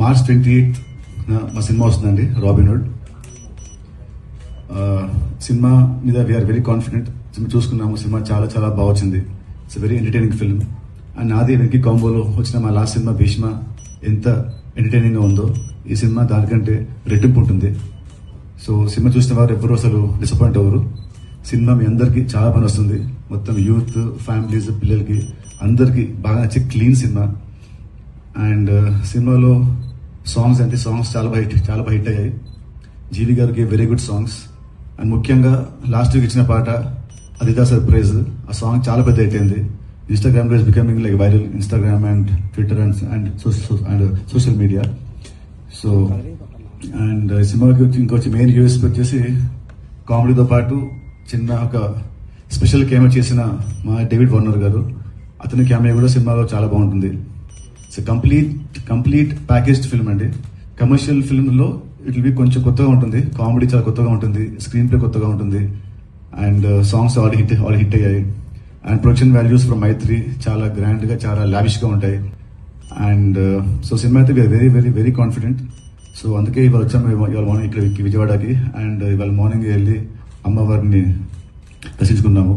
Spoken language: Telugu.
మార్చ్ 28th మా సినిమా వస్తుందండి, రాబిన్హుడ్. సినిమా మీద వీఆర్ వెరీ కాన్ఫిడెంట్. సినిమా చూసుకున్నాము, సినిమా చాలా చాలా బాగా వచ్చింది. It's very entertaining film. And నాది వెనక్కి కాంబోలో వచ్చిన మా లాస్ట్ సినిమా భీష్మ ఎంత ఎంటర్టైనింగ్గా ఉందో ఈ సినిమా దానికంటే రెట్టింపు ఉంటుంది. సో సినిమా చూసిన వారు ఎవరు అసలు డిసప్పాయింట్ అవ్వరు. సినిమా మీ అందరికీ చాలా పని వస్తుంది. మొత్తం యూత్, ఫ్యామిలీస్, పిల్లలకి అందరికీ బాగా నచ్చే క్లీన్ సినిమా. అండ్ సినిమాలో సాంగ్స్ అంటే సాంగ్స్ చాలా బాగా హిట్ అయ్యాయి. జీవి గారికి వెరీ గుడ్ సాంగ్స్. అండ్ ముఖ్యంగా లాస్ట్ వీక్ ఇచ్చిన పాట అదిదా సర్ప్రైజ్, ఆ సాంగ్ చాలా పెద్ద హిట్ అయింది. Instagram is becoming like viral, Instagram and Twitter and social media. So and సినిమాకి ఇంకొచ్చి మెయిన్ యూఎస్పీ వచ్చేసి కామెడీతో పాటు చిన్న ఒక స్పెషల్ కెమెరా చేసిన మా డేవిడ్ వార్నర్ గారు, అతని కెమెరా కూడా సినిమాలో చాలా బాగుంటుంది. ఇట్స్ కంప్లీట్ ప్యాకేజ్డ్ ఫిల్మ్ అండి. కమర్షియల్ ఫిల్మ్లో ఇట్ విల్ బి కొంచెం కొత్తగా ఉంటుంది, కామెడీ చాలా కొత్తగా ఉంటుంది, స్క్రీన్ ప్లే కొత్తగా ఉంటుంది, అండ్ సాంగ్స్ ఆల్రెడీ హిట్ అయ్యాయి. And production values from Mythri చాలా గ్రాండ్గా, చాలా లావిష్గా ఉంటాయి. అండ్ సో సినిమా అయితే we're very very very confident. So అందుకే ఇవాళ వచ్చాము, ఇవాళ మార్నింగ్ ఇక్కడ విజయవాడకి. అండ్ ఇవాళ మార్నింగ్ వెళ్ళి అమ్మవారిని దర్శించుకున్నాము.